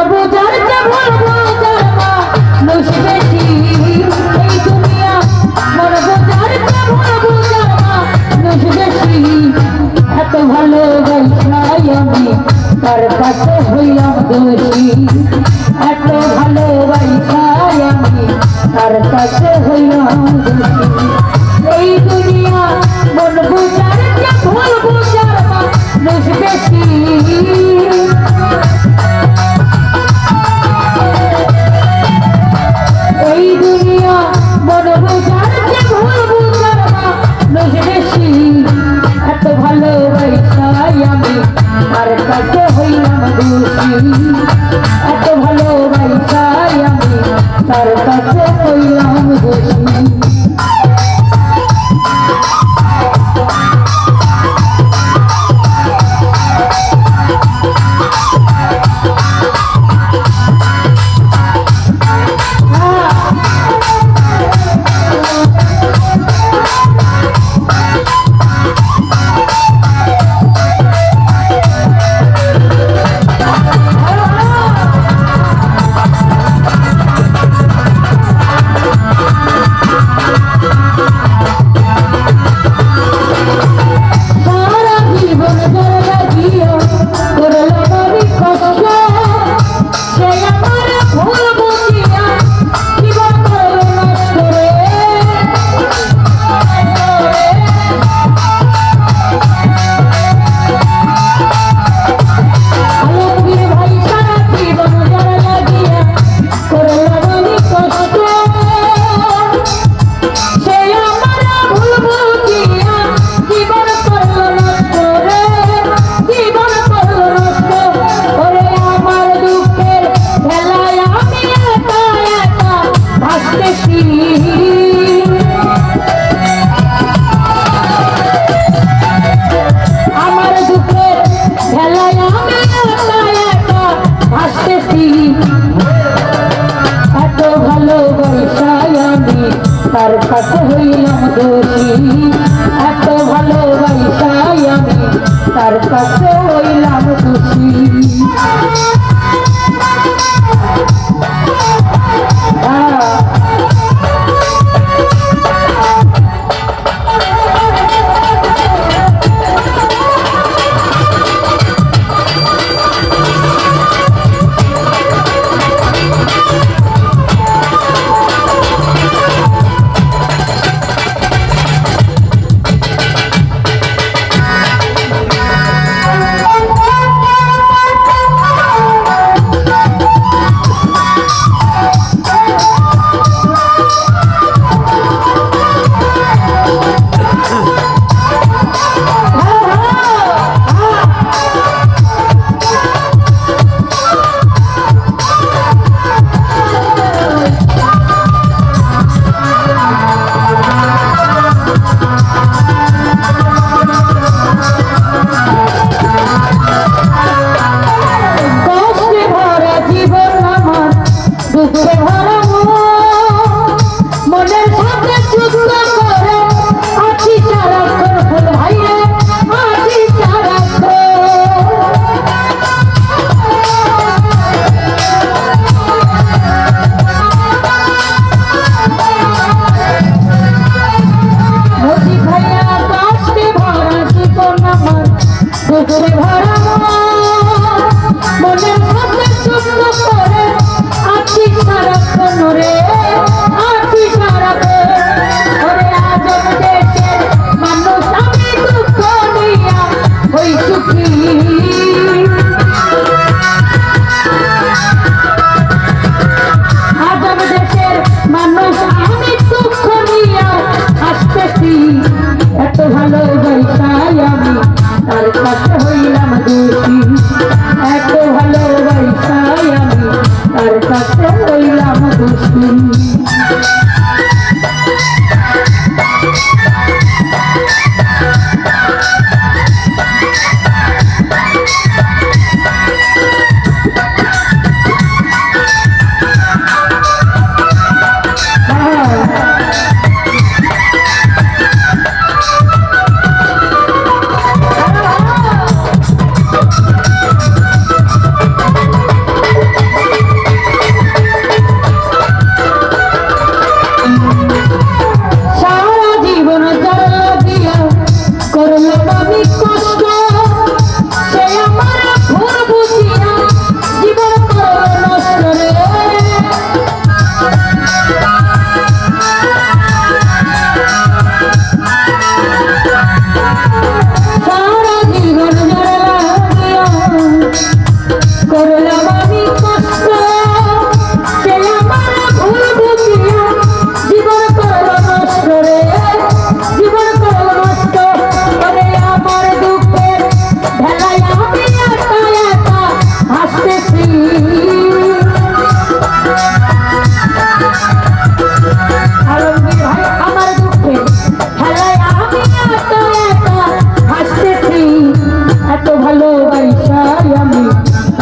বোঝার যে ভুল বোঝার মানুষ বেশি এই দুনিয়া মন বোঝার যে ভুল বোঝার মানুষ বেশি এত ভালোবাসাই আমি তার কাছে হইলাম দোষী এত ভালোবাসাই আমি তার কাছে হইলাম দোষী এই দুনিয়া মন বোঝার যে ভুল বোঝার মানুষ বেশি এই দুনিয়া মন বোঝার যে ভুল বোঝার মানুষ বেশি এত ভালোবাসাই আমি তার কাছে হইলাম দোষী এত ভালোবাসাই আমি তার কাছে হইলাম দোষী তার কাছে হইলাম দোষী এত ভালোবাসাই আমি তার কাছে হইলাম দোষী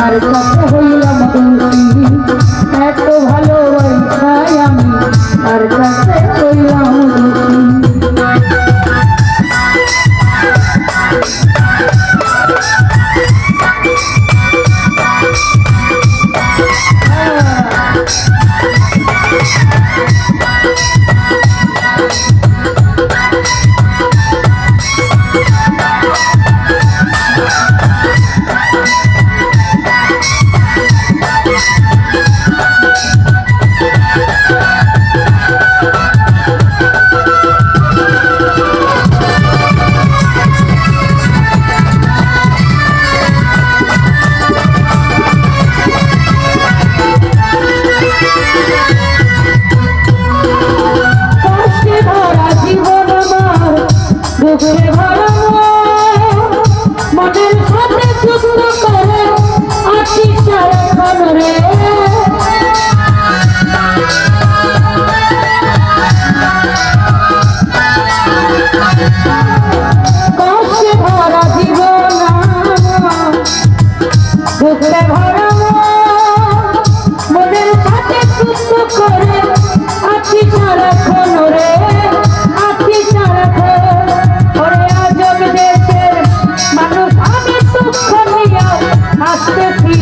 তার কাছে হইলাম দোষী এত ভালোবাসায় আমি তার কাছে হইলাম দোষী বুকের ভরা মনের সাথে যুক্ত করে আছি সারাক্ষণ রে কষ্টে ভরা জীবন বুকের ভরা মনের সাথে যুক্ত করে আছি সারাক্ষণ রে আছি সারাক্ষণ আসতেছি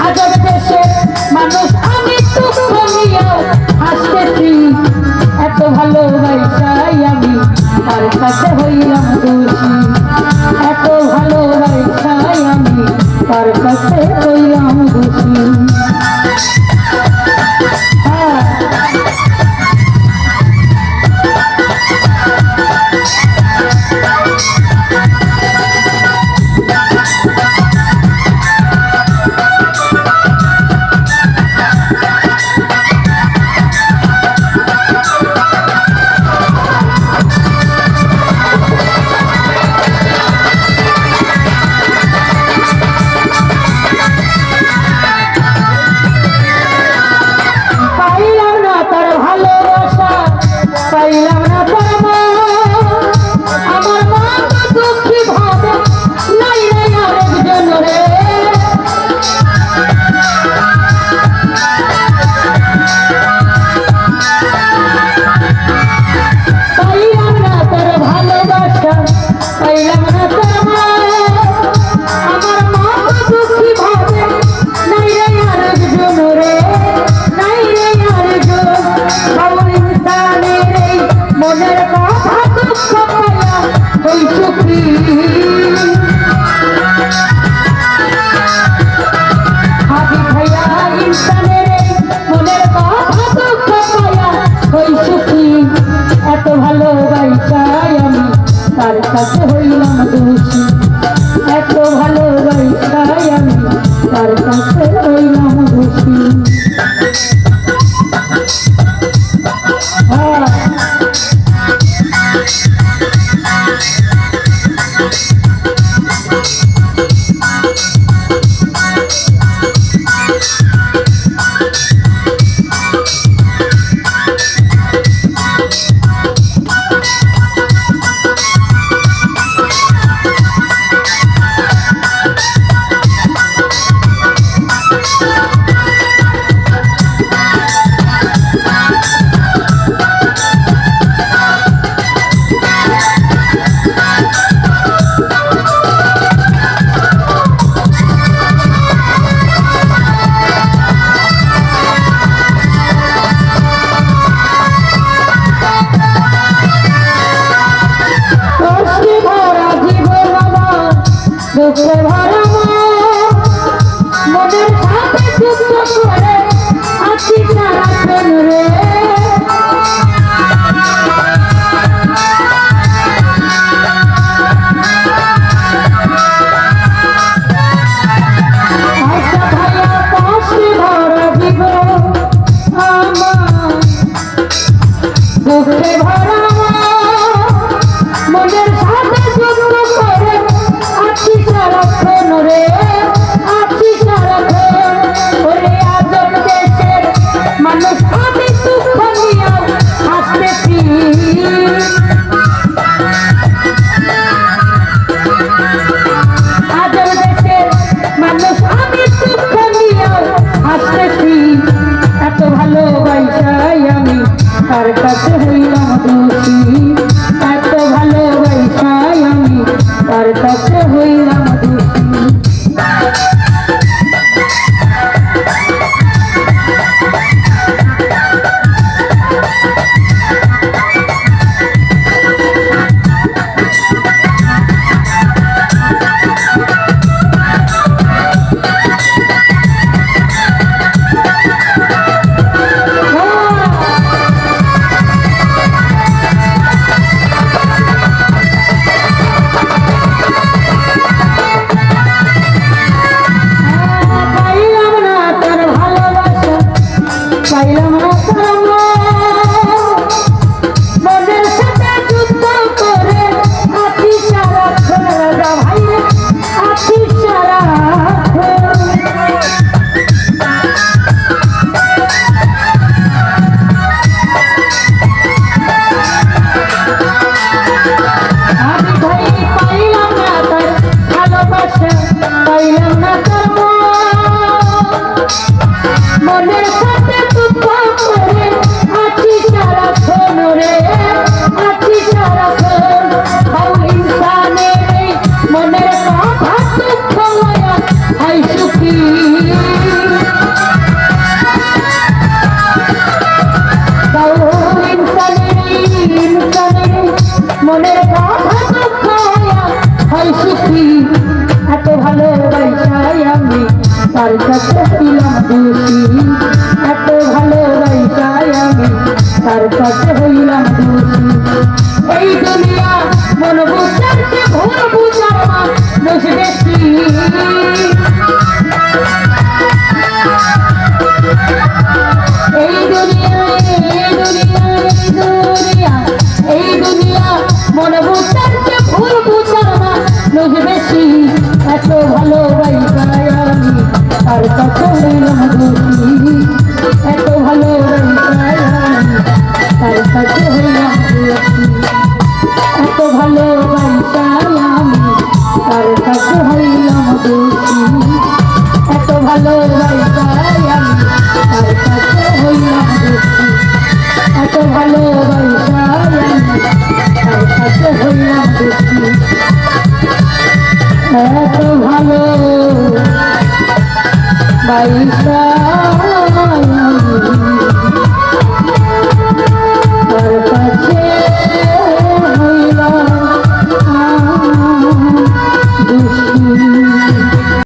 আজব দেশে মানুষ আমি দুঃখ নিয়ে আসতেছি এত ভালোবাসাই আমি তার কাছে হইলাম দোষী এত ভালোবাসাই আমি তার কাছে হইলাম দোষী পাইলাম না তার মা আমার মা দুঃখী ভাবে নাই নাই আরেকজন রে পাইলাম না তার ভালোবাসা পাইলাম না তার মা আমার মা দুঃখী ভাবে নাই নাই আরেকজন রে নাই নাই আরেকজন মনের কথা দুঃখ পাইয়া ওই সুখী হাবি ভাইয়া ইনসানের মনের কথা দুঃখ পাইয়া ওই সুখী এত ভালোবাসায় আমি তার কাছে হইলাম দোষী এত ভালোবাসায় আমি তার কাছে হইলাম দোষী দুঃখে ভরা মনের সাথে যুক্ত করে আছি সারাক্ষণ রে আশা ভাইয়া কষ্টে ভরা জীবন আমার দুঃখে ভরা মনের সাথে যুক্ত করে আছি সারাক্ষণ রে আছি সারাক্ষণ ওরে আজব দেশের মানুষ আমি দুঃখ নিয়ে আসতেছি তার কাছে হইলাম দোষী। এত ভালোবাসায় আমি তার কাছে হইলাম দোষী। মনের কথা দুঃখ হয় সুখী। এত ভালোবাসায় আমি তার কাছে হইলাম দোষী। এত ভালোবাসায় আমি তার কাছে হইলাম দোষী। এই দুনিয়া মন বুঝাচ্ছে ভুল বুঝার দোষ বেশি। এই দুনিয়া এই দুনিয়া মনে বুঝাচ্ছে ভুল বুঝার দোষ বেশি। এত ভালোবাসায় আমি তার কাছে হইলাম দোষী। এত ভালোবাসায় আমি তার কাছে হইলাম দোষী। এত ভালোবাসায় আমি তার কাছে হইলাম দোষী। এত ভালোবাসায় আমি তার কাছে হইলাম দোষী। এত ভালোবাসায় আমি তার কাছে হইলাম দোষী। এত ভালোবাসা